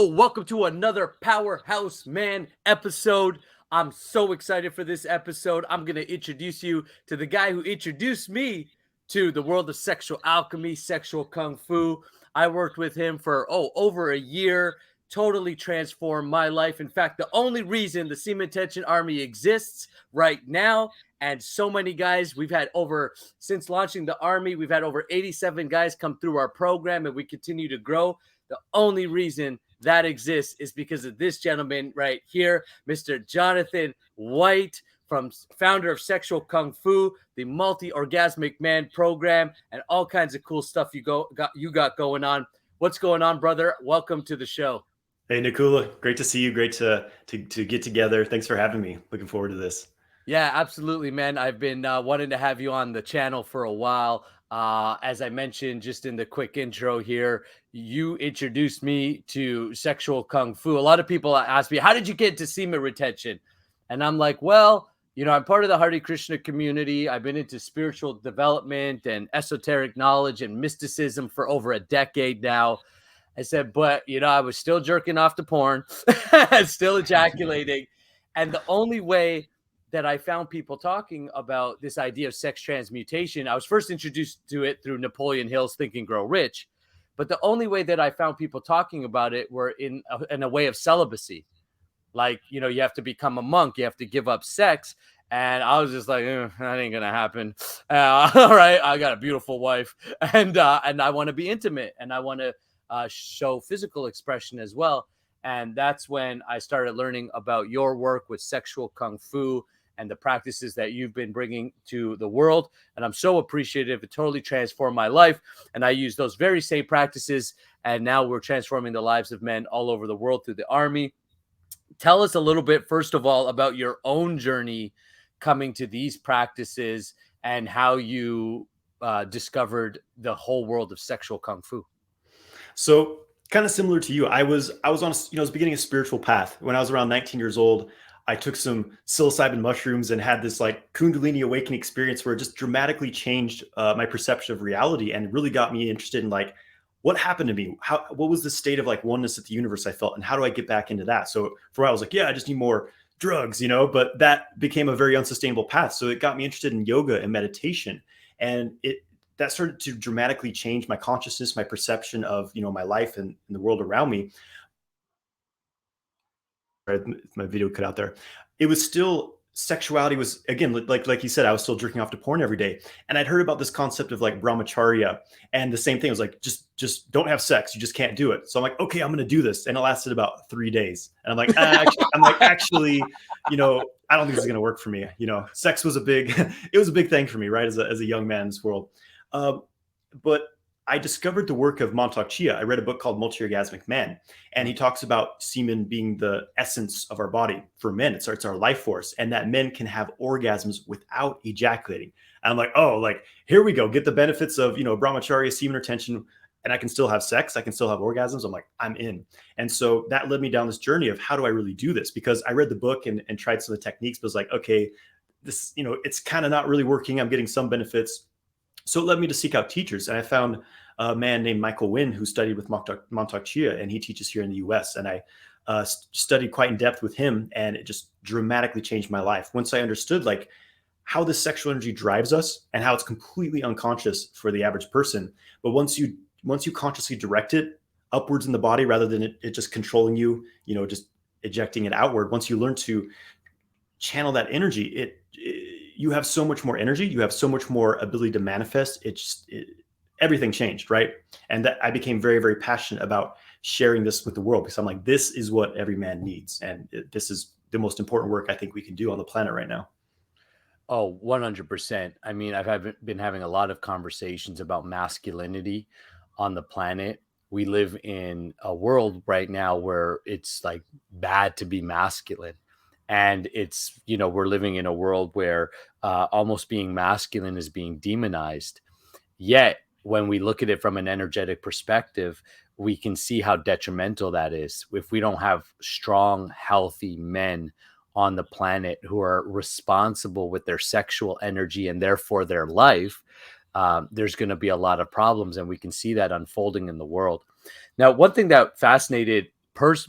Welcome to another Powerhouse Man episode. I'm so excited for this episode. I'm going to introduce you to the guy who introduced me to the world of sexual alchemy, sexual kung fu. I worked with him for over a year, totally transformed my life. In fact, the only reason the Semen Tension Army exists right now, and so many guys, since launching the Army, we've had over 87 guys come through our program, and we continue to grow. The only reason that exists is because of this gentleman right here, Mr. Jonathan White, founder of SexualKungFu, the multi-orgasmic man program, and all kinds of cool stuff you got going on. What's going on, brother? Welcome to the show. Hey, Nakula. Great to see you. Great to get together. Thanks for having me. Looking forward to this. Yeah, absolutely, man. I've been wanting to have you on the channel for a while. As I mentioned just in the quick intro here, you introduced me to sexual kung fu. A lot of people ask me, how did you get into semen retention? And I'm like, well, I'm part of the Hare Krishna community. I've been into spiritual development and esoteric knowledge and mysticism for over a decade now. I said, but, I was still jerking off to porn, still ejaculating. And the only way that I found people talking about this idea of sex transmutation, I was first introduced to it through Napoleon Hill's Think and Grow Rich. But the only way that I found people talking about it were in a way of celibacy. Like, you have to become a monk, you have to give up sex. And I was just like, that ain't going to happen. All right, I got a beautiful wife and I want to be intimate and I want to show physical expression as well. And that's when I started learning about your work with sexual kung fu and the practices that you've been bringing to the world. And I'm so appreciative. It totally transformed my life. And I use those very same practices. And now we're transforming the lives of men all over the world through the Army. Tell us a little bit, first of all, about your own journey coming to these practices and how you discovered the whole world of sexual kung fu. So kind of similar to you, I was on was beginning a spiritual path. When I was around 19 years old, I took some psilocybin mushrooms and had this like Kundalini awakening experience where it just dramatically changed my perception of reality and really got me interested in like, what happened to me? What was the state of like oneness at the universe I felt? And how do I get back into that? So for a while I was like, yeah, I just need more drugs, but that became a very unsustainable path. So it got me interested in yoga and meditation. And that started to dramatically change my consciousness, my perception of, my life and the world around me. My video cut out there. It was still, sexuality was, again, like you said, I was still jerking off to porn every day. And I'd heard about this concept of like brahmacharya, and the same thing. It was like, just don't have sex. You just can't do it. So I'm like, okay, I'm going to do this. And it lasted about 3 days. And I'm like, actually, I don't think this is going to work for me. Sex was it was a big thing for me, right? As a young man in this world. But I discovered the work of Montauk Chia. I read a book called Multi-Orgasmic Man, and he talks about semen being the essence of our body. For men, it's our life force, and that men can have orgasms without ejaculating. And I'm like, oh, like here we go, get the benefits of brahmacharya, semen retention, and I can still have sex, I can still have orgasms. I'm like, I'm in. And so that led me down this journey of how do I really do this? Because I read the book and tried some of the techniques, but was like, okay, this, it's kind of not really working. I'm getting some benefits. So it led me to seek out teachers. And I found a man named Michael Wynn who studied with Montauk Chia, and he teaches here in the US. And I studied quite in depth with him, and it just dramatically changed my life. Once I understood like how this sexual energy drives us and how it's completely unconscious for the average person. But once you consciously direct it upwards in the body rather than it just controlling you, just ejecting it outward, once you learn to channel that energy, you have so much more energy. You have so much more ability to manifest. Everything changed, right? And that I became very, very passionate about sharing this with the world, because I'm like, this is what every man needs. And this is the most important work I think we can do on the planet right now. Oh, 100%. I mean, I've been having a lot of conversations about masculinity on the planet. We live in a world right now where it's like bad to be masculine. And it's, we're living in a world where almost being masculine is being demonized. Yet, when we look at it from an energetic perspective, we can see how detrimental that is. If we don't have strong, healthy men on the planet who are responsible with their sexual energy and therefore their life, there's going to be a lot of problems. And we can see that unfolding in the world. Now, one thing that fascinated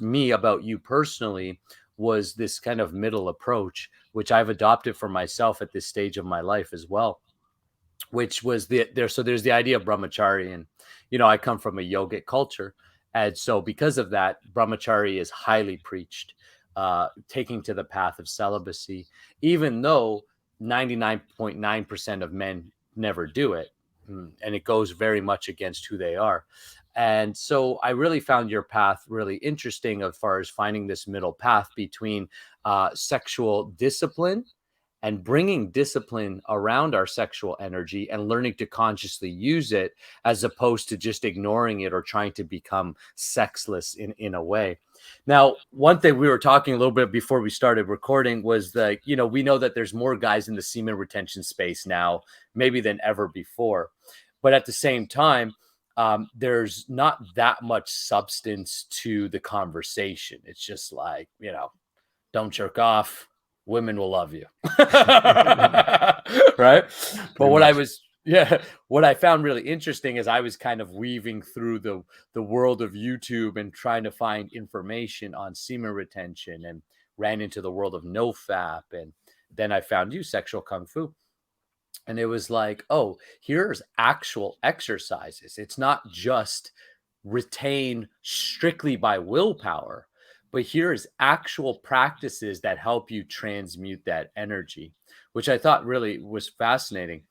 me about you personally was this kind of middle approach, which I've adopted for myself at this stage of my life as well, which was so there's the idea of brahmachari. And I come from a yogic culture, and so because of that, brahmachari is highly preached, taking to the path of celibacy, even though 99.9% of men never do it. And it goes very much against who they are. And so I really found your path really interesting as far as finding this middle path between sexual discipline and bringing discipline around our sexual energy and learning to consciously use it, as opposed to just ignoring it or trying to become sexless in a way. Now, one thing we were talking a little bit before we started recording was that, we know that there's more guys in the semen retention space now, maybe than ever before. But at the same time, there's not that much substance to the conversation. It's just like, don't jerk off. Women will love you. Right. But what I found really interesting is I was kind of weaving through the world of YouTube and trying to find information on semen retention, and ran into the world of NoFap. And then I found you, SexualKungFu. And it was like, oh, here's actual exercises. It's not just retain strictly by willpower, but here's actual practices that help you transmute that energy, which I thought really was fascinating.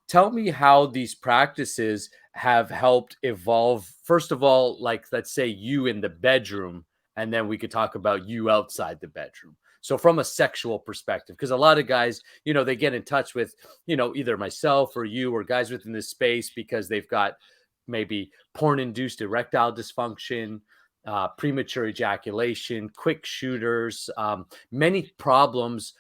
Tell me how these practices have helped evolve. First of all, like, let's say you in the bedroom, and then we could talk about you outside the bedroom. So from a sexual perspective, because a lot of guys, they get in touch with, either myself or you or guys within this space because they've got maybe porn-induced erectile dysfunction, premature ejaculation, quick shooters, many problems,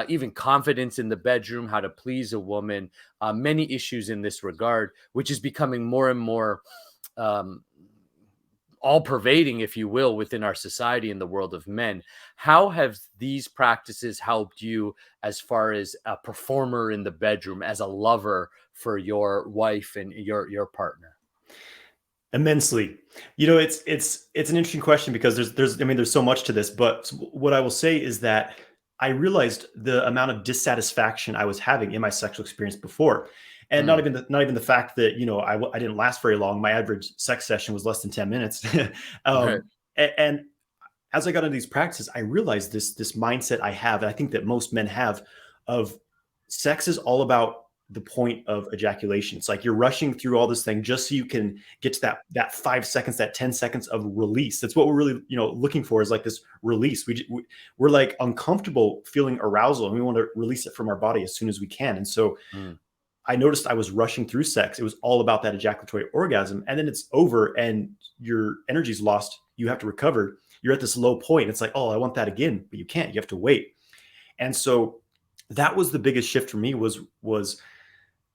even confidence in the bedroom, how to please a woman, many issues in this regard, which is becoming more and more all-pervading, if you will, within our society and the world of men. How have these practices helped you as far as a performer in the bedroom, as a lover for your wife and your partner? Immensely. It's an interesting question because there's so much to this, but what I will say is that I realized the amount of dissatisfaction I was having in my sexual experience before. And not even the fact that, I didn't last very long. My average sex session was less than 10 minutes. Right. And as I got into these practices, I realized this mindset I have, and I think that most men have, of sex is all about the point of ejaculation. It's like you're rushing through all this thing just so you can get to that 5 seconds, that 10 seconds of release. That's what we're really, looking for, is like this release. We're like uncomfortable feeling arousal, and we want to release it from our body as soon as we can. And so I noticed I was rushing through sex. It was all about that ejaculatory orgasm, and then it's over and your energy's lost. You have to recover. You're at this low point. It's like, oh, I want that again, but you can't. You have to wait. And so that was the biggest shift for me, was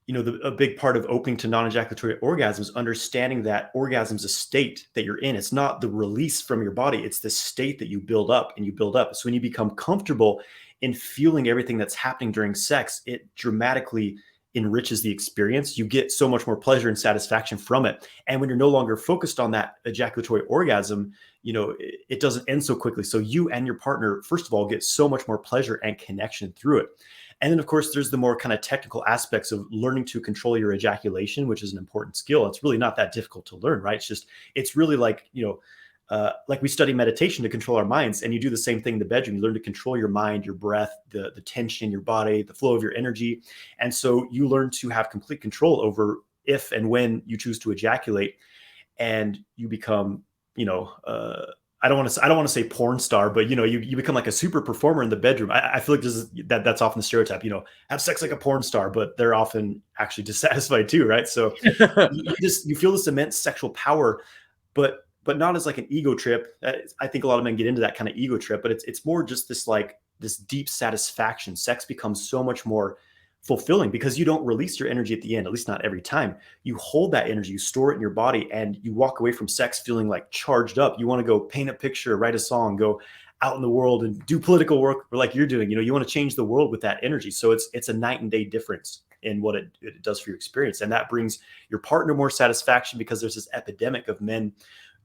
a big part of opening to non-ejaculatory orgasms, understanding that orgasm's a state that you're in. It's not the release from your body. It's the state that you build up and you build up. So when you become comfortable in feeling everything that's happening during sex, it dramatically enriches the experience. You get so much more pleasure and satisfaction from it. And when you're no longer focused on that ejaculatory orgasm, it doesn't end so quickly. So you and your partner, first of all, get so much more pleasure and connection through it. And then, of course, there's the more kind of technical aspects of learning to control your ejaculation, which is an important skill. It's really not that difficult to learn, right? It's really like, like we study meditation to control our minds, and you do the same thing in the bedroom. You learn to control your mind, your breath, the tension in your body, the flow of your energy. And so you learn to have complete control over if and when you choose to ejaculate, and you become, I don't want to say porn star, but you become like a super performer in the bedroom. I feel like that's often the stereotype, have sex like a porn star, but they're often actually dissatisfied too, right? So you feel this immense sexual power, but not as like an ego trip. I think a lot of men get into that kind of ego trip, but it's more just this deep satisfaction. Sex becomes so much more fulfilling because you don't release your energy at the end, at least not every time. You hold that energy, you store it in your body, and you walk away from sex feeling like charged up. You want to go paint a picture, write a song, go out in the world and do political work like you're doing. You want to change the world with that energy. So it's a night and day difference in what it does for your experience. And that brings your partner more satisfaction, because there's this epidemic of men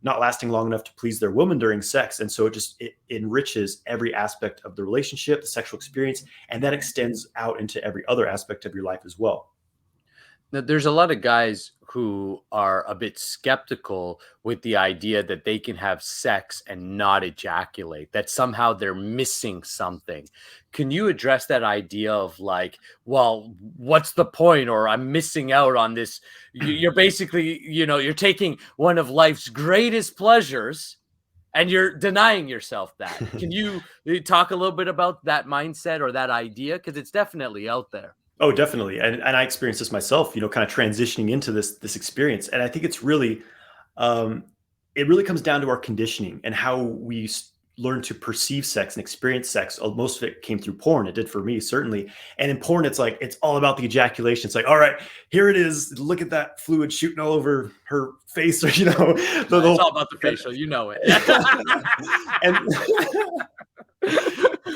not lasting long enough to please their woman during sex. And so it enriches every aspect of the relationship, the sexual experience, and that extends out into every other aspect of your life as well. Now, there's a lot of guys who are a bit skeptical with the idea that they can have sex and not ejaculate, that somehow they're missing something. Can you address that idea of like, well, what's the point? Or I'm missing out on this. You're basically, you're taking one of life's greatest pleasures and you're denying yourself that. Can you talk a little bit about that mindset or that idea? Because it's definitely out there. Oh, definitely. And I experienced this myself, kind of transitioning into this experience. And I think um, it really comes down to our conditioning and how we learn to perceive sex and experience sex. Most of it came through porn. It did for me, certainly. And in porn, it's like, it's all about the ejaculation. It's like, all right, here it is. Look at that fluid shooting all over her face, or, It's all about the facial, you know it. and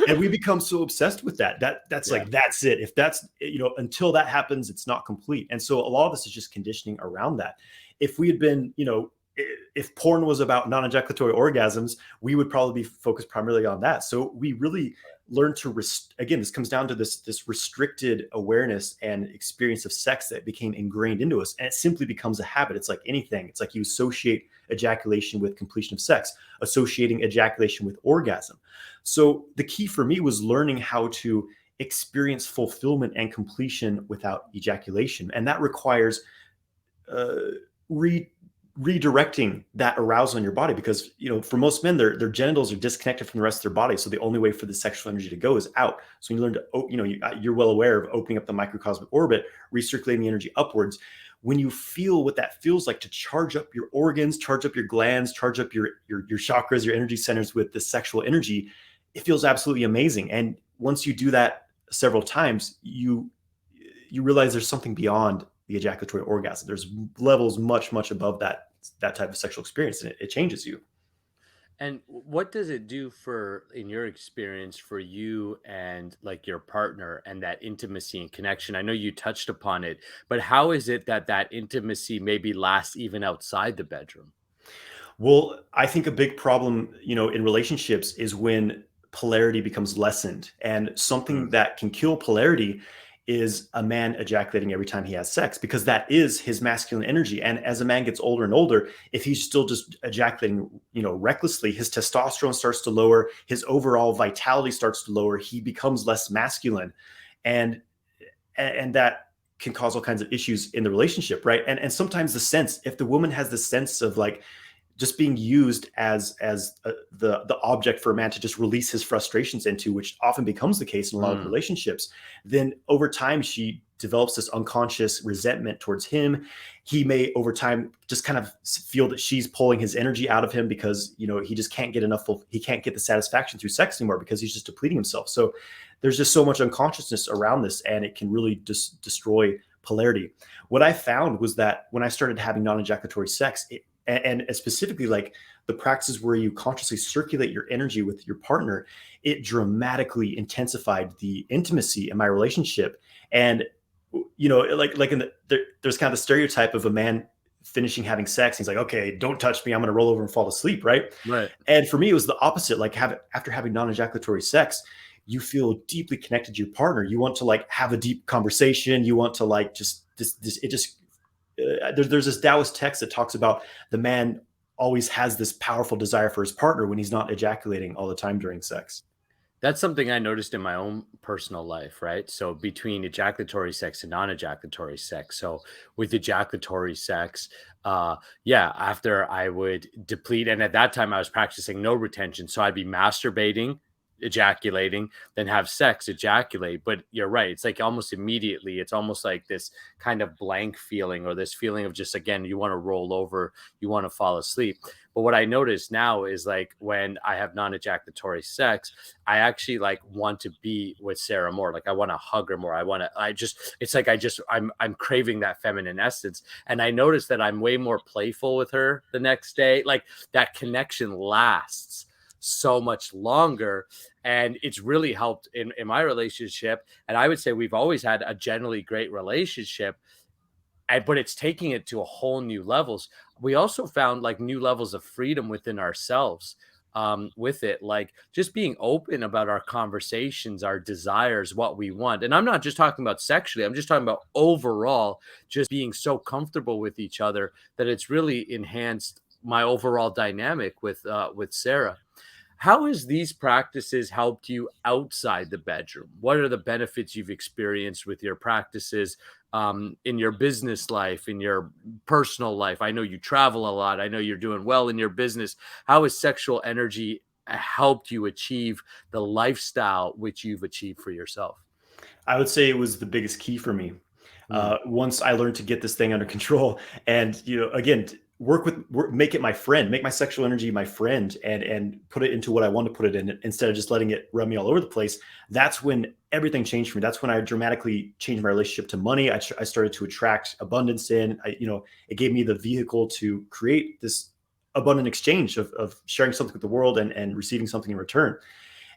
and we become so obsessed with that's like, that's it. If that's, until that happens, it's not complete. And so a lot of this is just conditioning around that. If we had been, if porn was about non-ejaculatory orgasms, we would probably be focused primarily on that. So we really learn to again, this comes down to this restricted awareness and experience of sex that became ingrained into us, and it simply becomes a habit. It's like anything. It's like you associate ejaculation with completion of sex, associating ejaculation with orgasm. So the key for me was learning how to experience fulfillment and completion without ejaculation, and that requires redirecting that arousal in your body, because for most men, their genitals are disconnected from the rest of their body, so the only way for the sexual energy to go is out. So you learn to you're well aware of opening up the microcosmic orbit, recirculating the energy upwards. When you feel what that feels like to charge up your organs, charge up your glands, charge up your chakras, your energy centers with the sexual energy, it feels absolutely amazing. And once you do that several times, you realize there's something beyond the ejaculatory orgasm. There's levels much, much above that type of sexual experience, and it changes you. And what does it do in your experience, for you and like your partner and that intimacy and connection? I know you touched upon it, but how is it that intimacy maybe lasts even outside the bedroom? Well, I think a big problem, in relationships is when polarity becomes lessened. And something that can kill polarity is a man ejaculating every time he has sex, because that is his masculine energy. And as a man gets older and older, if he's still just ejaculating, recklessly, his testosterone starts to lower, his overall vitality starts to lower, he becomes less masculine. And that can cause all kinds of issues in the relationship, right? And sometimes if the woman has the sense of like just being used as the object for a man to just release his frustrations into, which often becomes the case in a lot of relationships, then over time she develops this unconscious resentment towards him. He may over time just kind of feel that she's pulling his energy out of him, because he just can't get he can't get the satisfaction through sex anymore, because he's just depleting himself. So there's just so much unconsciousness around this, and it can really destroy polarity. What I found was that when I started having non-ejaculatory sex, and specifically like the practices where you consciously circulate your energy with your partner, it dramatically intensified the intimacy in my relationship. And there's kind of the stereotype of a man finishing having sex, he's like, okay, don't touch me, I'm going to roll over and fall asleep, right? And for me, it was the opposite. Like after having non-ejaculatory sex, you feel deeply connected to your partner. You want to like have a deep conversation. You want to like there's this Taoist text that talks about the man always has this powerful desire for his partner when he's not ejaculating all the time during sex. That's something I noticed in my own personal life, right? So between ejaculatory sex and non-ejaculatory sex. So with ejaculatory sex, after I would deplete, and at that time I was practicing no retention. So I'd be masturbating, ejaculating, then have sex, ejaculate. But you're right, it's like almost immediately, it's almost like this kind of blank feeling, or this feeling of just, again, you want to roll over, you want to fall asleep. But what I notice now is like when I have non-ejaculatory sex, I actually like want to be with Sarah more. Like I want to hug her more. I'm craving that feminine essence. And I notice that I'm way more playful with her the next day. Like that connection lasts so much longer, and it's really helped in my relationship. And I would say we've always had a generally great relationship. but it's taking it to a whole new levels. We also found like new levels of freedom within ourselves, with it, like just being open about our conversations, our desires, what we want. And I'm not just talking about sexually, I'm just talking about overall, just being so comfortable with each other that it's really enhanced my overall dynamic with Sarah. How has these practices helped you outside the bedroom? What are the benefits you've experienced with your practices, in your business life, in your personal life? I know you travel a lot. I know you're doing well in your business. How has sexual energy helped you achieve the lifestyle which you've achieved for yourself? I would say it was the biggest key for me. Mm, Once I learned to get this thing under control, and again, make it my friend, make my sexual energy my friend, and put it into what I want to put it in, instead of just letting it run me all over the place. That's when everything changed for me. That's when I dramatically changed my relationship to money. I started to attract abundance in. It gave me the vehicle to create this abundant exchange of sharing something with the world and receiving something in return.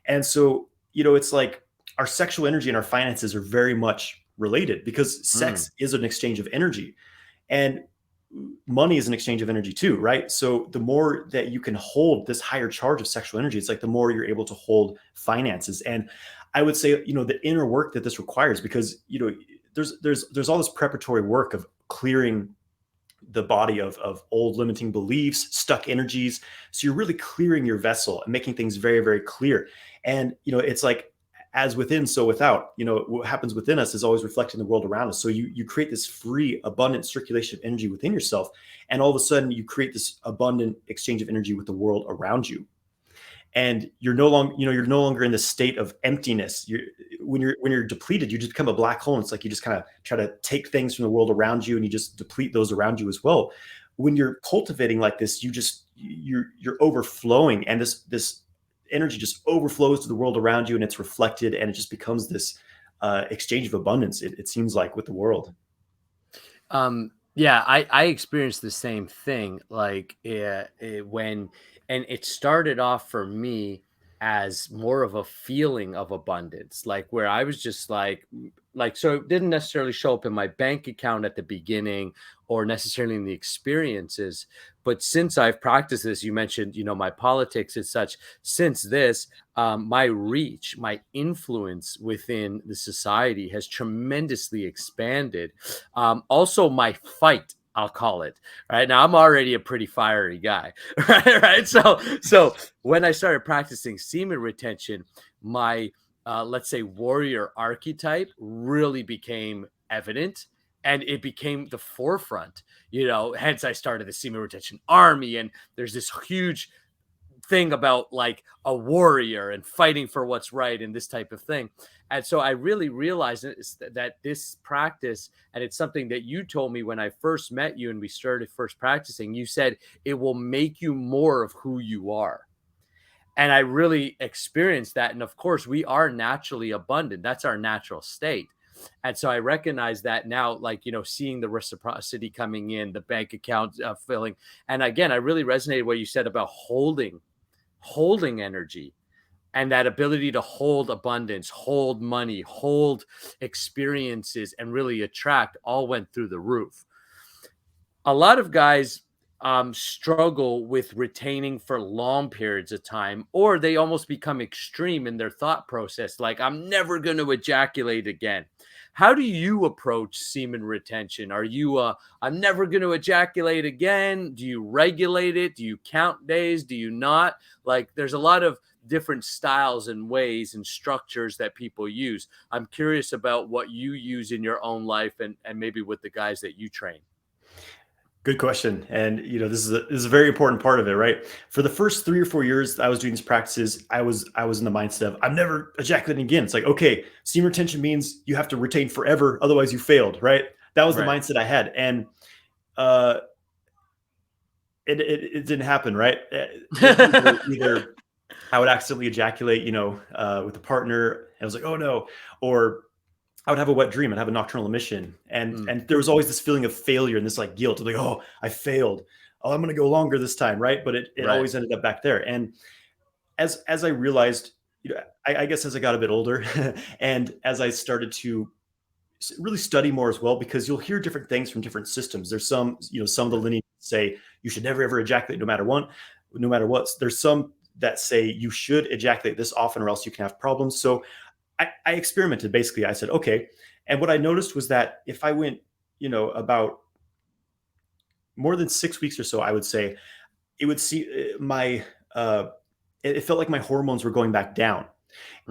And so, it's like our sexual energy and our finances are very much related, because mm, sex is an exchange of energy, and money is an exchange of energy too, right? So the more that you can hold this higher charge of sexual energy, it's like the more you're able to hold finances. And I would say, the inner work that this requires, because, there's all this preparatory work of clearing the body of old limiting beliefs, stuck energies. So you're really clearing your vessel and making things very, very clear. And, it's like, as within, so without. What happens within us is always reflecting the world around us. So you create this free, abundant circulation of energy within yourself. And all of a sudden you create this abundant exchange of energy with the world around you. And you're no longer in this state of emptiness. When you're depleted, you just become a black hole. And it's like you just kind of try to take things from the world around you, and you just deplete those around you as well. When you're cultivating like this, you're overflowing, and this energy just overflows to the world around you, and it's reflected, and it just becomes this exchange of abundance. It seems like, with the world. yeah, I experienced the same thing. Like, and it started off for me as more of a feeling of abundance, like where I was just like, so it didn't necessarily show up in my bank account at the beginning or necessarily in the experiences. But since I've practiced this, you mentioned, my politics and such, since this, my reach, my influence within the society has tremendously expanded. Also, my fight, I'll call it. Right now, I'm already a pretty fiery guy, right? Right. So when I started practicing semen retention, my let's say warrior archetype really became evident, and it became the forefront. Hence I started the semen retention army, and there's this huge thing about like a warrior and fighting for what's right and this type of thing. And so I really realized that this practice, and it's something that you told me when I first met you and we started first practicing, you said it will make you more of who you are. And I really experienced that. And of course, we are naturally abundant. That's our natural state. And so I recognize that now, like, seeing the reciprocity coming in, the bank account filling. And again, I really resonated what you said about holding energy, and that ability to hold abundance, hold money, hold experiences, and really attract, all went through the roof. A lot of guys struggle with retaining for long periods of time, or they almost become extreme in their thought process, like, I'm never going to ejaculate again. How do you approach semen retention? Are you I'm never going to ejaculate again? Do you regulate it? Do you count days? Do you not? Like, there's a lot of different styles and ways and structures that people use. I'm curious about what you use in your own life, and maybe with the guys that you train. Good question. And this is a very important part of it, right? For the first 3 or 4 years I was doing these practices, I was in the mindset of, I'm never ejaculating again. It's like, okay, semen retention means you have to retain forever, otherwise you failed, right? That was the Right. mindset I had. And uh it didn't happen, right? Either I would accidentally ejaculate, with a partner, and I was like, oh no, or I would have a wet dream and have a nocturnal emission. And Mm, and there was always this feeling of failure and this like guilt of like, oh, I failed. Oh, I'm gonna go longer this time, right? But it right. always ended up back there. And as I realized, I guess as I got a bit older, and as I started to really study more as well, because you'll hear different things from different systems. There's some, some of the lineage say you should never ever ejaculate no matter what, no matter what. There's some that say you should ejaculate this often or else you can have problems. So I experimented. Basically, I said, okay. And what I noticed was that if I went, about more than 6 weeks or so, I would say it would see my, it felt like my hormones were going back down.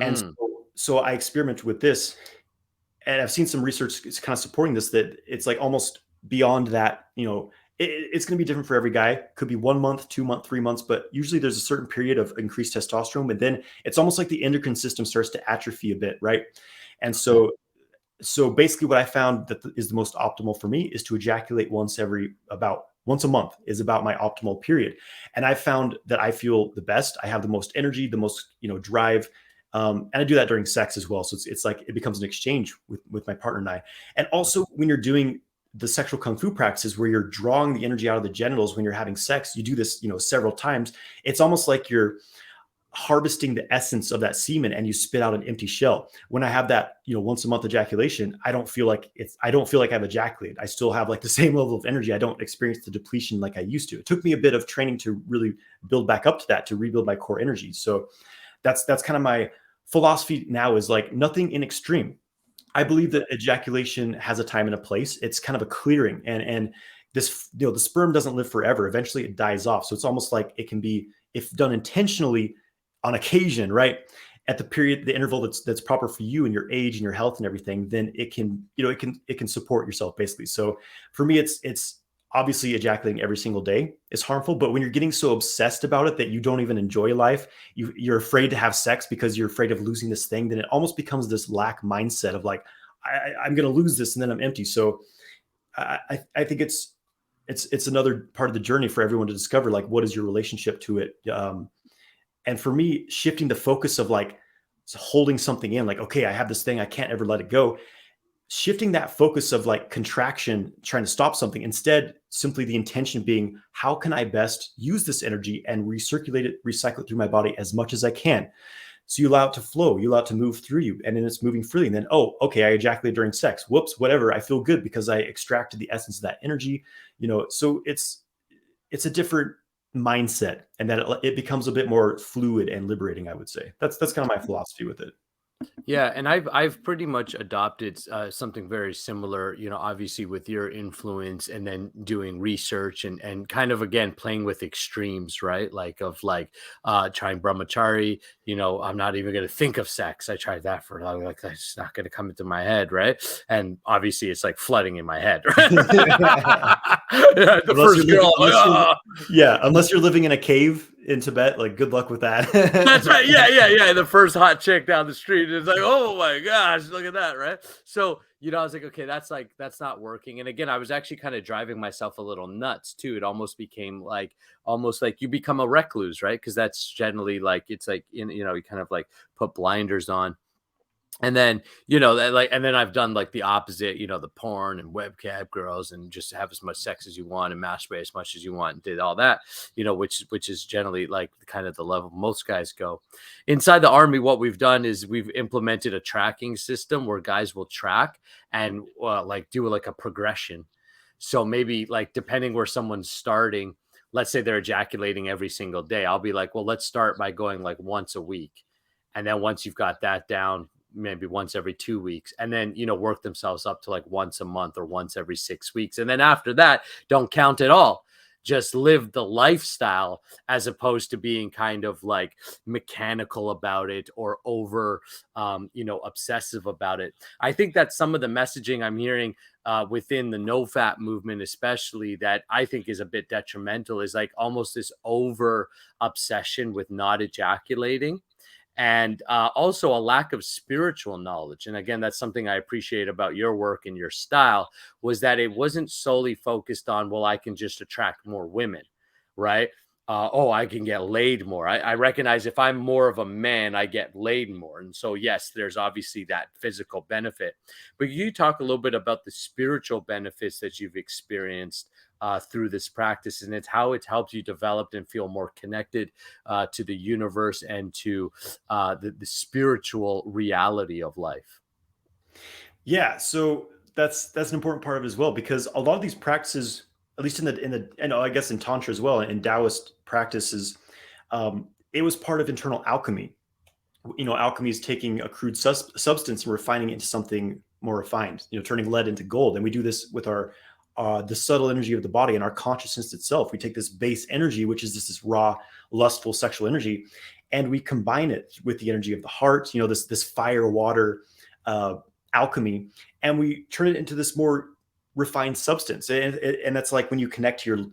And Mm, so I experimented with this, and I've seen some research kind of supporting this, that it's like almost beyond that, it's going to be different for every guy. Could be 1 month, 2 month, 3 months, but usually there's a certain period of increased testosterone, but then it's almost like the endocrine system starts to atrophy a bit, right? And so basically what I found that is the most optimal for me is to ejaculate about once a month is about my optimal period. And I found that I feel the best. I have the most energy, the most, drive. And I do that during sex as well. So it's like, it becomes an exchange with my partner and I. And also when you're doing the sexual kung fu practices where you're drawing the energy out of the genitals when you're having sex, you do this, several times. It's almost like you're harvesting the essence of that semen and you spit out an empty shell. When I have that, once a month ejaculation, I don't feel like I've ejaculated. I still have like the same level of energy. I don't experience the depletion like I used to. It took me a bit of training to really build back up to that, to rebuild my core energy. So that's kind of my philosophy now, is like nothing in extreme. I believe that ejaculation has a time and a place. It's kind of a clearing, and this, the sperm doesn't live forever. Eventually it dies off. So it's almost like it can be, if done intentionally, on occasion, right, at the interval that's proper for you and your age and your health and everything, then it can, it can support yourself basically. So for me, it's obviously ejaculating every single day is harmful, but when you're getting so obsessed about it that you don't even enjoy life, you're afraid to have sex because you're afraid of losing this thing, then it almost becomes this lack mindset of like, I'm going to lose this and then I'm empty. So I think it's another part of the journey for everyone to discover, like, what is your relationship to it? And for me, shifting the focus of like holding something in, like, okay, I have this thing, I can't ever let it go. Shifting that focus of like contraction, trying to stop something, instead, simply the intention being, how can I best use this energy and recirculate it, recycle it through my body as much as I can? So you allow it to flow, you allow it to move through you, and then it's moving freely. And then, oh, okay, I ejaculated during sex. Whoops, whatever. I feel good because I extracted the essence of that energy. So it's a different mindset, and that it becomes a bit more fluid and liberating, I would say. That's kind of my philosophy with it. yeah, and I've pretty much adopted something very similar, obviously with your influence, and then doing research and kind of again playing with extremes, right? Like of like trying brahmachari, I'm not even going to think of sex. I tried that for like that's not going to come into my head, right? And obviously it's like flooding in my head, right? Yeah, the Unless first girl, unless you're living in a cave in Tibet, like, good luck with that. that's right. Yeah. The first hot chick down the street is like, oh my gosh, look at that, right? So, I was like, okay, that's not working. And again, I was actually kind of driving myself a little nuts too. It almost became like you become a recluse, right? Because that's generally like, it's like, you kind of like put blinders on. And then, that like, and then I've done like the opposite, the porn and webcam girls, and just have as much sex as you want and masturbate as much as you want, and did all that, which is generally like kind of the level most guys go. Inside the Army, what we've done is we've implemented a tracking system where guys will track and like do like a progression. So maybe like depending where someone's starting, let's say they're ejaculating every single day, I'll be like, well, let's start by going like once a week. And then once you've got that down, maybe once every 2 weeks, and then, work themselves up to like once a month or once every 6 weeks. And then after that, don't count at all. Just live the lifestyle, as opposed to being kind of like mechanical about it or over, obsessive about it. I think that some of the messaging I'm hearing within the no fat movement, especially, that I think is a bit detrimental, is like almost this over obsession with not ejaculating. And also a lack of spiritual knowledge. And again, that's something I appreciate about your work and your style, was that it wasn't solely focused on, well, I can just attract more women, right? I can get laid more. I recognize if I'm more of a man, I get laid more. And so, yes, there's obviously that physical benefit. But you talk a little bit about the spiritual benefits that you've experienced through this practice, and it's how it's helped you develop and feel more connected to the universe and to the spiritual reality of life. Yeah, so that's an important part of it as well, because a lot of these practices, at least in the and I guess in tantra as well, in Taoist practices, it was part of internal alchemy. Alchemy is taking a crude substance and refining it into something more refined. Turning lead into gold, and we do this with our the subtle energy of the body and our consciousness itself. We take this base energy, which is this raw, lustful sexual energy, and we combine it with the energy of the heart. This fire, water, uh, alchemy, and we turn it into this more refined substance. And that's like when you connect your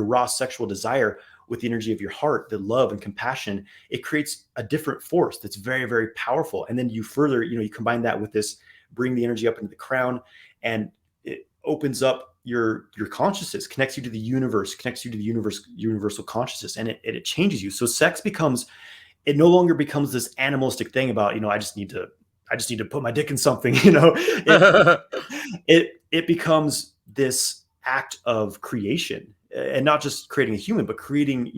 raw sexual desire with the energy of your heart, the love and compassion, it creates a different force that's very, very powerful. And then you further, you combine that with this, bring the energy up into the crown, and it opens up your consciousness, connects you to the universe, connects you to the universal consciousness, and it changes you. So sex becomes, it no longer becomes this animalistic thing about, I just need to put my dick in something. It becomes this act of creation, and not just creating a human, but creating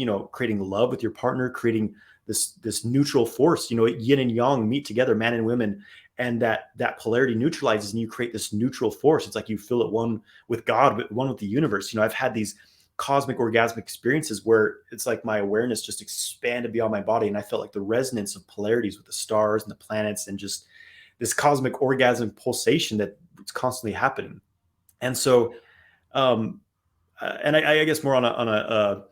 love with your partner, creating this neutral force. Yin and yang meet together, man and women, and that polarity neutralizes, and you create this neutral force. It's like you feel it one with God, but one with the universe. I've had these cosmic orgasmic experiences where it's like my awareness just expanded beyond my body, and I felt like the resonance of polarities with the stars and the planets, and just this cosmic orgasm pulsation that's constantly happening. And so, and I guess more on a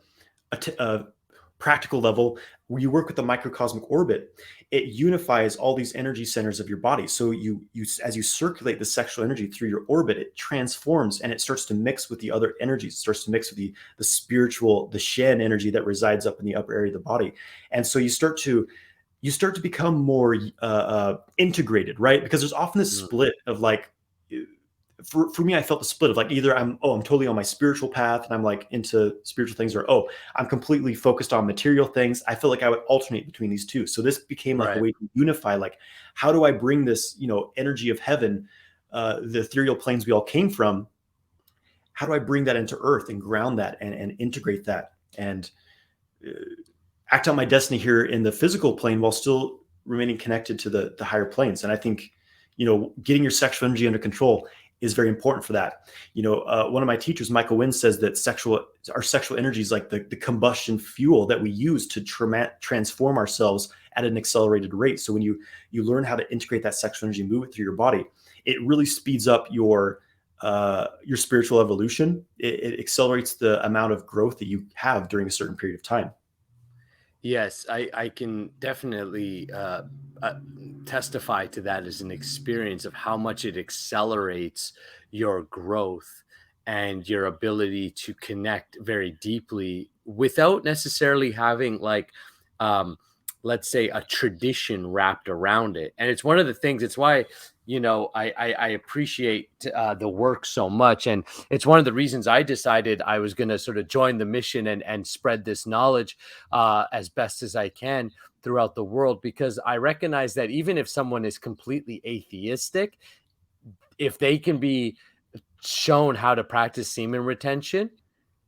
practical level, where you work with the microcosmic orbit, it unifies all these energy centers of your body. So you as you circulate the sexual energy through your orbit, it transforms and it starts to mix with the other energies. It starts to mix with the spiritual, the Shen energy that resides up in the upper area of the body. And so you start to become more integrated, right? Because there's often this split of like, for me, I felt the split of like, either I'm totally on my spiritual path and I'm like into spiritual things, or I'm completely focused on material things. I feel like I would alternate between these two. So this became like a way to unify, like, how do I bring this, energy of heaven, the ethereal planes we all came from, how do I bring that into earth and ground that and integrate that and act out my destiny here in the physical plane while still remaining connected to the higher planes? And I think, getting your sexual energy under control is very important for that. One of my teachers, Michael Wynn, says that our sexual energy is like the combustion fuel that we use to transform ourselves at an accelerated rate. So when you learn how to integrate that sexual energy, move it through your body, it really speeds up your spiritual evolution. It accelerates the amount of growth that you have during a certain period of time. Yes, I can definitely testify to that as an experience of how much it accelerates your growth and your ability to connect very deeply without necessarily having like, um, let's say, a tradition wrapped around it. And it's one of the things, it's why, I appreciate the work so much. And it's one of the reasons I decided I was going to sort of join the mission and spread this knowledge as best as I can throughout the world, because I recognize that even if someone is completely atheistic, if they can be shown how to practice semen retention,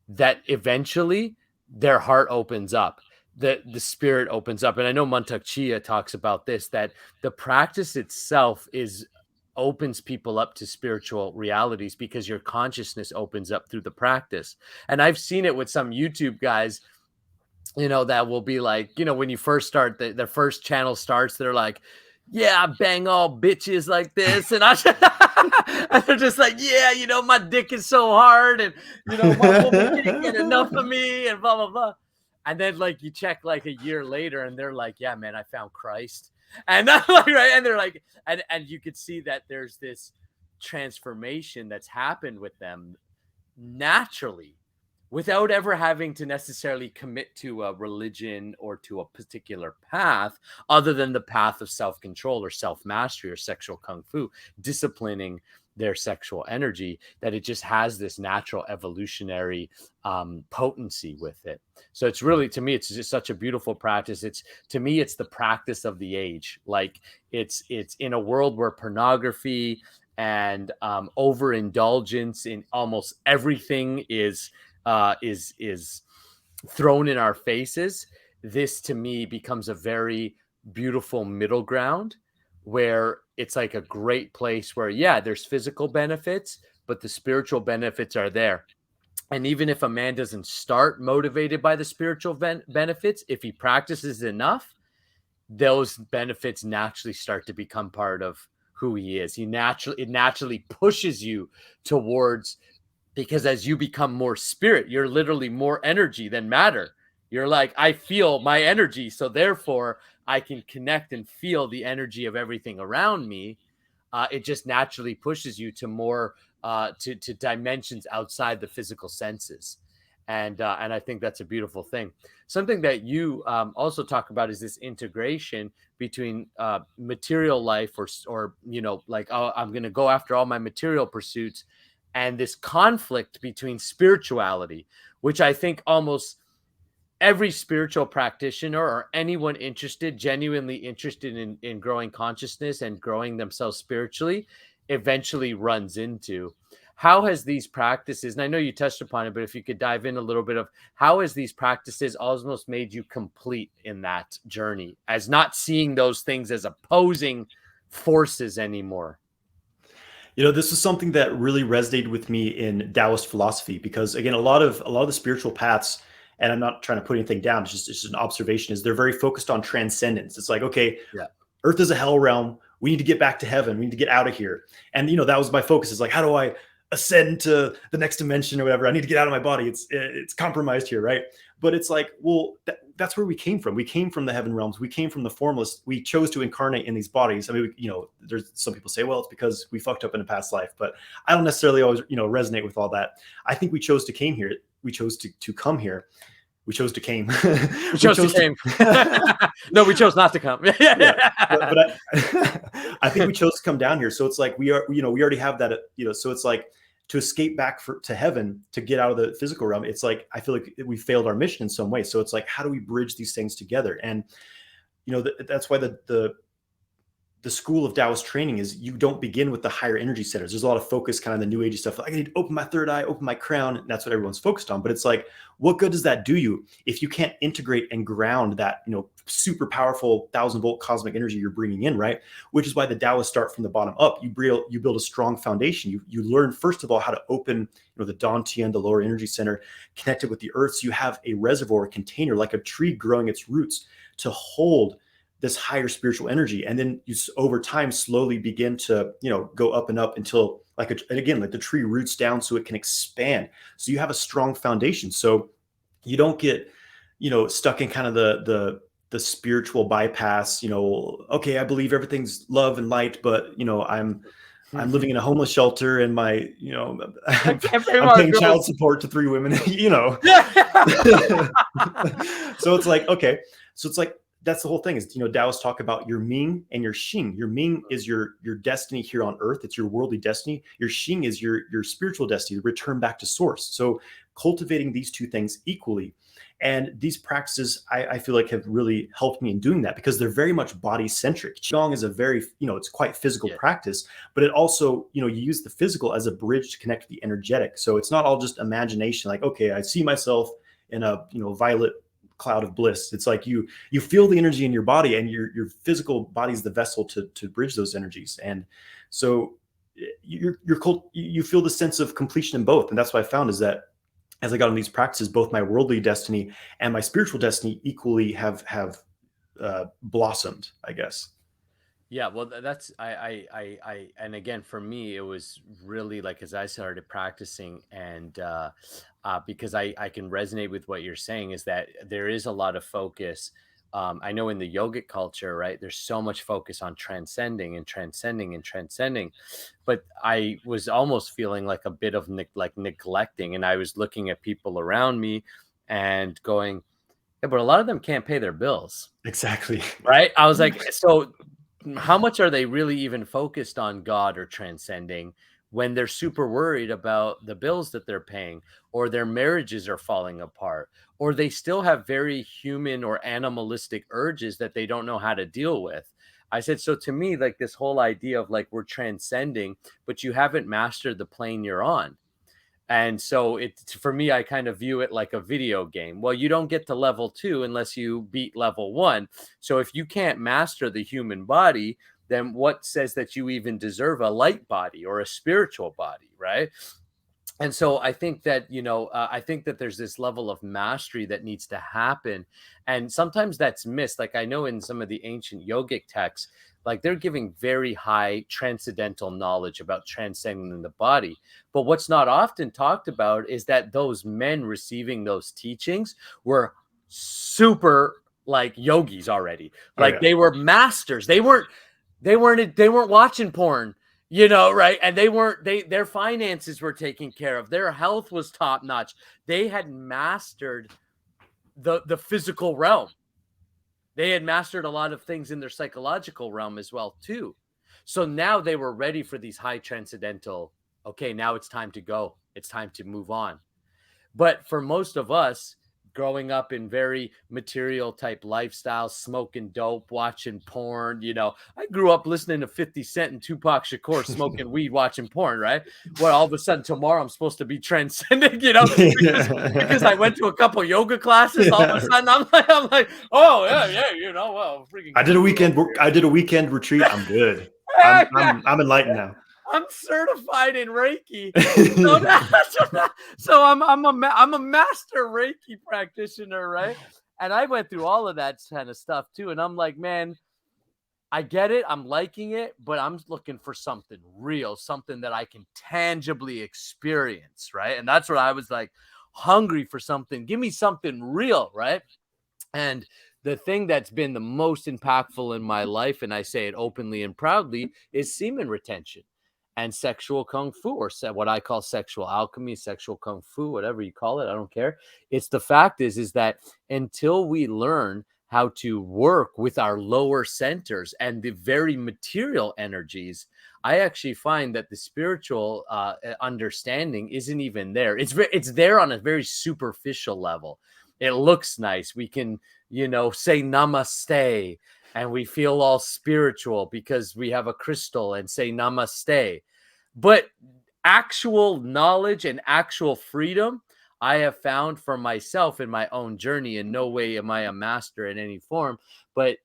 that eventually their heart opens up, the spirit opens up. And I know Mantak Chia talks about this, that the practice itself opens people up to spiritual realities because your consciousness opens up through the practice. And I've seen it with some YouTube guys, that will be like, when you first start, their first channel starts, they're like, yeah, I bang all bitches like this. And and they're just like, yeah, my dick is so hard. And, my woman can't get enough of me and blah, blah, blah. And then like you check like a year later and they're like, yeah, man, I found Christ. And I'm like, right. And they're like, and you could see that there's this transformation that's happened with them naturally, without ever having to necessarily commit to a religion or to a particular path, other than the path of self-control or self-mastery or sexual kung fu, disciplining their sexual energy, that it just has this natural evolutionary potency with it. So it's really, to me, it's just such a beautiful practice. To me, it's the practice of the age. Like it's in a world where pornography and overindulgence in almost everything is thrown in our faces. This to me becomes a very beautiful middle ground where it's like a great place where, yeah, there's physical benefits, but the spiritual benefits are there. And even if a man doesn't start motivated by the spiritual benefits, if he practices enough, those benefits naturally start to become part of who he is. It naturally pushes you towards, because as you become more spirit, you're literally more energy than matter. You're like, I feel my energy, so therefore I can connect and feel the energy of everything around me. It just naturally pushes you to more to dimensions outside the physical senses, and I think that's a beautiful thing. Something that you also talk about is this integration between material life, or like, oh, I'm going to go after all my material pursuits, and this conflict between spirituality, which I think almost every spiritual practitioner or anyone genuinely interested in growing consciousness and growing themselves spiritually eventually runs into. How has these practices, and I know you touched upon it, but if you could dive in a little bit of how has these practices almost made you complete in that journey, as not seeing those things as opposing forces anymore? This is something that really resonated with me in Taoist philosophy, because again, a lot of the spiritual paths, and I'm not trying to put anything down, it's just an observation, is they're very focused on transcendence. It's like, okay, Yeah. Earth is a hell realm. We need to get back to heaven. We need to get out of here. And that was my focus. Is like, how do I ascend to the next dimension or whatever? I need to get out of my body. It's compromised here, right? But it's like, well, that's where we came from. We came from the heaven realms. We came from the formless. We chose to incarnate in these bodies. I mean, there's some people say, well, it's because we fucked up in a past life, but I don't necessarily always, resonate with all that. I think we chose to came here. We chose to come here. We chose to came. We chose to came. No, we chose not to come. Yeah, but I think we chose to come down here. So it's like we already have that. So it's like to escape back to heaven, to get out of the physical realm. It's like I feel like we failed our mission in some way. So it's like, how do we bridge these things together? And that's why the school of Taoist training is, you don't begin with the higher energy centers. There's a lot of focus kind of the new age stuff. Like, I need to open my third eye, open my crown. And that's what everyone's focused on. But it's like, what good does that do you if you can't integrate and ground that, super powerful 1,000-volt cosmic energy you're bringing in, right? Which is why the Taoists start from the bottom up. You build a strong foundation. You learn, first of all, how to open, the Dantian, the lower energy center, connected with the earth. So you have a reservoir, a container, like a tree growing its roots to hold this higher spiritual energy. And then you over time slowly begin to, go up and up until like the tree roots down so it can expand. So you have a strong foundation. So you don't get, stuck in kind of the spiritual bypass, okay, I believe everything's love and light, but I'm living in a homeless shelter and my, I'm paying child support to 3 women, So it's like, okay. So it's like, that's the whole thing is, Taoists talk about your Ming and your Xing. Your Ming is your destiny here on earth. It's your worldly destiny. Your Xing is your spiritual destiny, the return back to source. So cultivating these two things equally. And these practices, I feel like, have really helped me in doing that, because they're very much body centric. Qigong is a very, it's quite physical practice, but it also, you use the physical as a bridge to connect to the energetic. So it's not all just imagination. Like, okay, I see myself in a, violet cloud of bliss. It's like you feel the energy in your body, and your physical body is the vessel to bridge those energies. And so you feel the sense of completion in both. And that's what I found, is that as I got on these practices, both my worldly destiny and my spiritual destiny equally have blossomed, I guess. Yeah, well, that's and again, for me, it was really like, as I started practicing, and because I can resonate with what you're saying, is that there is a lot of focus. I know in the yogic culture, right, there's so much focus on transcending and transcending and transcending, but I was almost feeling like a bit of neglecting, and I was looking at people around me and going, yeah, but a lot of them can't pay their bills. Exactly. Right? I was like, so how much are they really even focused on God or transcending when they're super worried about the bills that they're paying, or their marriages are falling apart, or they still have very human or animalistic urges that they don't know how to deal with? I said, so to me, like, this whole idea of like, we're transcending, but you haven't mastered the plane you're on. And so for me, I kind of view it like a video game. Well, you don't get to level 2 unless you beat level 1. So if you can't master the human body, then what says that you even deserve a light body or a spiritual body, right? And so I think that, I think that there's this level of mastery that needs to happen. And sometimes that's missed. Like I know in some of the ancient yogic texts, like they're giving very high transcendental knowledge about transcending the body. But what's not often talked about is that those men receiving those teachings were super like yogis already. Like they were masters. They weren't watching porn, right? And their finances were taken care of. Their health was top notch. They had mastered the physical realm. They had mastered a lot of things in their psychological realm as well, too. So now they were ready for these high transcendental, okay, now it's time to go. It's time to move on. But for most of us, growing up in very material type lifestyles, smoking dope, watching porn, I grew up listening to 50 Cent and Tupac Shakur, smoking weed, watching porn, right? Well, all of a sudden tomorrow I'm supposed to be transcending, because I went to a couple yoga classes. All of a sudden I'm like, oh yeah, well, freaking. I did a weekend retreat. I'm good. I'm enlightened now. I'm certified in Reiki, so I'm a master Reiki practitioner, right? And I went through all of that kind of stuff too, and I'm like, man, I get it, I'm liking it, but I'm looking for something real, something that I can tangibly experience, right? And that's what I was like, hungry for something. Give me something real, right? And the thing that's been the most impactful in my life, and I say it openly and proudly, is semen retention and sexual kung fu, or what I call sexual alchemy, sexual kung fu, whatever you call it. I don't care. It's the fact is that until we learn how to work with our lower centers and the very material energies, I actually find that the spiritual understanding isn't even there. It's there on a very superficial level. It looks nice. We can, say namaste, and we feel all spiritual because we have a crystal and say namaste. But actual knowledge and actual freedom, I have found for myself in my own journey. In no way am I a master in any form, but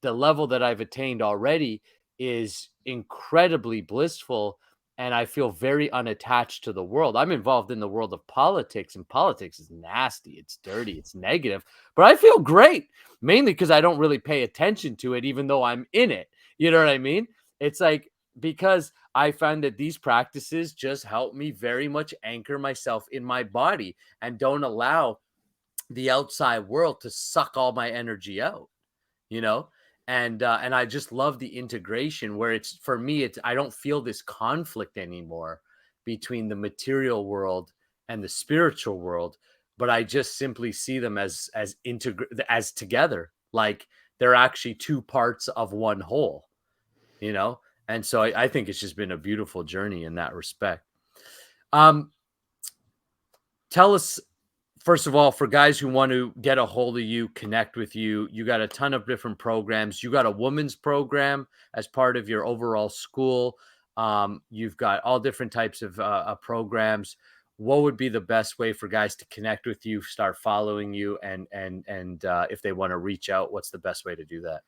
the level that I've attained already is incredibly blissful. And I feel very unattached to the world. I'm involved in the world of politics, and politics is nasty. It's dirty. It's negative. But I feel great, mainly because I don't really pay attention to it, even though I'm in it. You know what I mean? It's like, because I find that these practices just help me very much anchor myself in my body and don't allow the outside world to suck all my energy out, and I just love the integration where it's, for me, I don't feel this conflict anymore between the material world and the spiritual world, but I just simply see them as together, like they're actually two parts of one whole, and so I think it's just been a beautiful journey in that respect. Tell us, first of all, for guys who want to get a hold of you, connect with you, you got a ton of different programs. You got a women's program as part of your overall school. You've got all different types of programs. What would be the best way for guys to connect with you, start following you, and if they want to reach out, what's the best way to do that?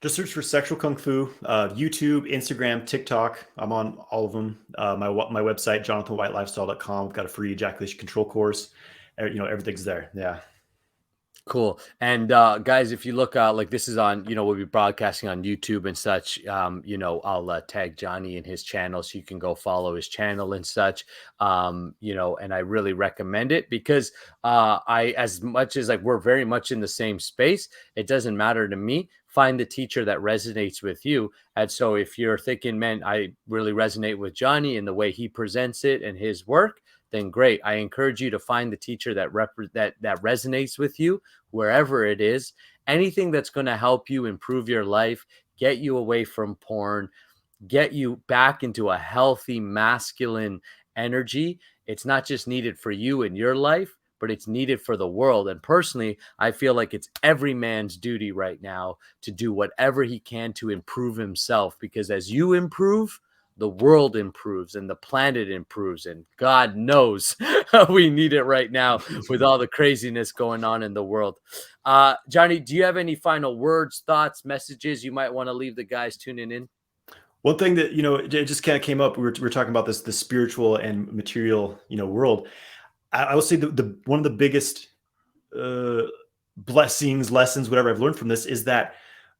Just search for Sexual Kung Fu, YouTube, Instagram, TikTok. I'm on all of them. My website, jonathanwhitelifestyle.com. We've got a free ejaculation control course. Everything's there. Yeah. Cool. And guys, if you look like this is on, we'll be broadcasting on YouTube and such. I'll tag Johnny in his channel so you can go follow his channel and such. And I really recommend it because as much as like we're very much in the same space, it doesn't matter to me. Find the teacher that resonates with you. And so if you're thinking, man, I really resonate with Johnny and the way he presents it and his work, then great. I encourage you to find the teacher that resonates with you wherever it is. Anything that's going to help you improve your life, get you away from porn, get you back into a healthy masculine energy. It's not just needed for you in your life, but it's needed for the world. And personally, I feel like it's every man's duty right now to do whatever he can to improve himself, because as you improve, the world improves and the planet improves. And God knows we need it right now with all the craziness going on in the world. Johnny, do you have any final words, thoughts, messages you might want to leave the guys tuning in? One thing that, it just kind of came up. We were talking about the spiritual and material, world. I will say the one of the biggest blessings, lessons, whatever I've learned from this is that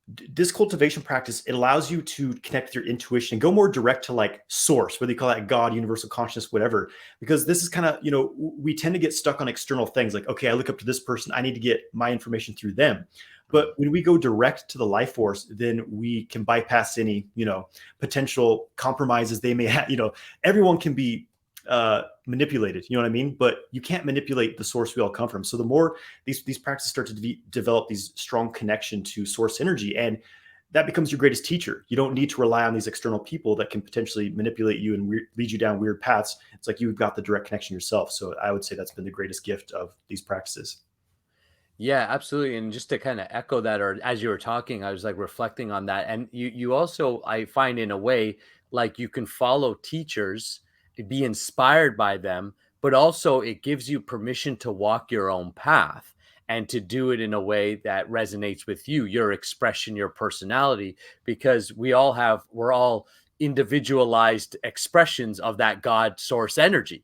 this cultivation practice, it allows you to connect with your intuition and go more direct to like source, whether you call that God, universal consciousness, whatever. Because this is kind of, we tend to get stuck on external things like, okay, I look up to this person, I need to get my information through them. But when we go direct to the life force, then we can bypass any, potential compromises they may have. Everyone can be manipulated, you know what I mean? But you can't manipulate the source we all come from. So the more these practices start to develop these strong connection to source energy, and that becomes your greatest teacher. You don't need to rely on these external people that can potentially manipulate you and lead you down weird paths. It's like you've got the direct connection yourself. So I would say that's been the greatest gift of these practices. Yeah, absolutely. And just to kind of echo that, or as you were talking, I was like reflecting on that. And you also, I find in a way, like you can follow teachers, be inspired by them, but also it gives you permission to walk your own path and to do it in a way that resonates with you, your expression, your personality, because we're all individualized expressions of that God source energy.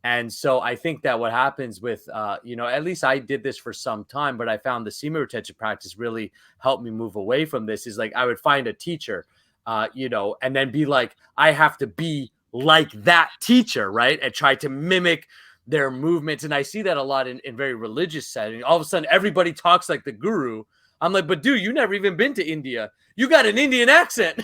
And so I think that what happens with, at least I did this for some time, but I found the semen retention practice really helped me move away from this. Is like I would find a teacher, and then be like, I have to be like that teacher, right? And try to mimic their movements. And I see that a lot in very religious settings. All of a sudden, everybody talks like the guru. I'm like, but dude, you never even been to India. You got an Indian accent.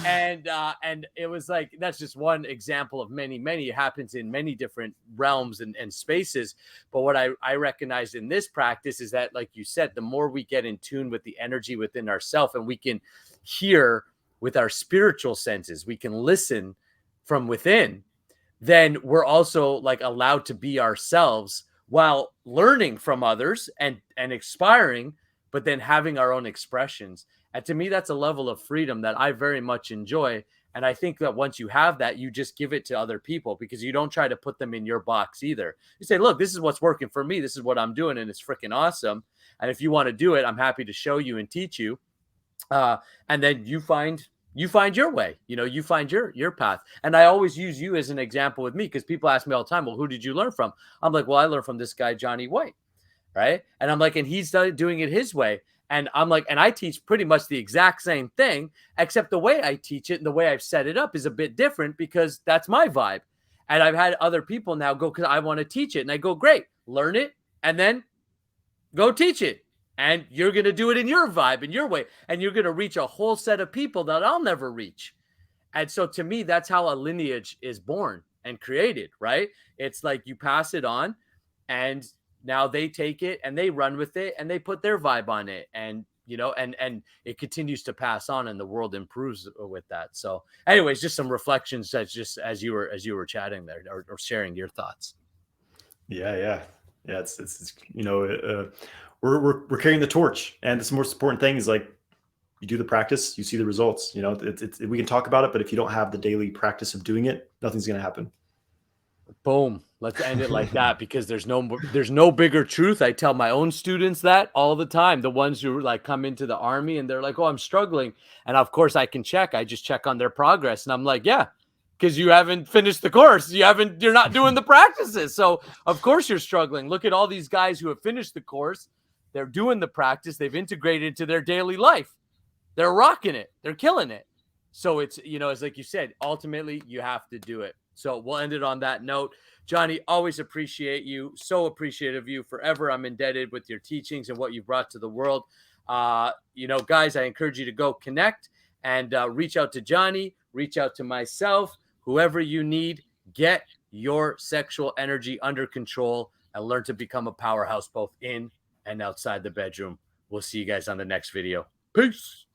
And it was like, that's just one example of many. It happens in many different realms and spaces. But what I recognized in this practice is that, like you said, the more we get in tune with the energy within ourselves, and we can hear with our spiritual senses, we can listen from within, then we're also like allowed to be ourselves while learning from others and expiring, but then having our own expressions. And to me, that's a level of freedom that I very much enjoy. And I think that once you have that, you just give it to other people, because you don't try to put them in your box either. You say, look, this is what's working for me. This is what I'm doing. And it's freaking awesome. And if you want to do it, I'm happy to show you and teach you. And then you find your way, you find your path. And I always use you as an example with me, because people ask me all the time, well, who did you learn from? I'm like, well, I learned from this guy, Johnny White. Right. And I'm like, and he's doing it his way. And I'm like, and I teach pretty much the exact same thing, except the way I teach it and the way I've set it up is a bit different, because that's my vibe. And I've had other people now go, because I want to teach it. And I go, great, learn it and then go teach it. And you're going to do it in your vibe, in your way. And you're going to reach a whole set of people that I'll never reach. And so to me, that's how a lineage is born and created, right? It's like you pass it on, and now they take it and they run with it and they put their vibe on it. And, and it continues to pass on, and the world improves with that. So anyways, just some reflections that's just as you were chatting there, or sharing your thoughts. Yeah. It's we're carrying the torch, and the most important thing is like, you do the practice, you see the results. We can talk about it, but if you don't have the daily practice of doing it, nothing's going to happen. Boom. Let's end it like that, because there's no bigger truth. I tell my own students that all the time. The ones who like come into the army and they're like, oh, I'm struggling. And of course I just check on their progress. And I'm like, yeah, because you haven't finished the course. You're not doing the practices. So of course you're struggling. Look at all these guys who have finished the course. They're doing the practice. They've integrated into their daily life. They're rocking it. They're killing it. So it's, it's like you said, ultimately you have to do it. So we'll end it on that note. Johnny, always appreciate you. So appreciative of you. Forever I'm indebted with your teachings and what you brought to the world. Guys, I encourage you to go connect and reach out to Johnny, reach out to myself, whoever you need. Get your sexual energy under control and learn to become a powerhouse both in and outside the bedroom. We'll see you guys on the next video. Peace.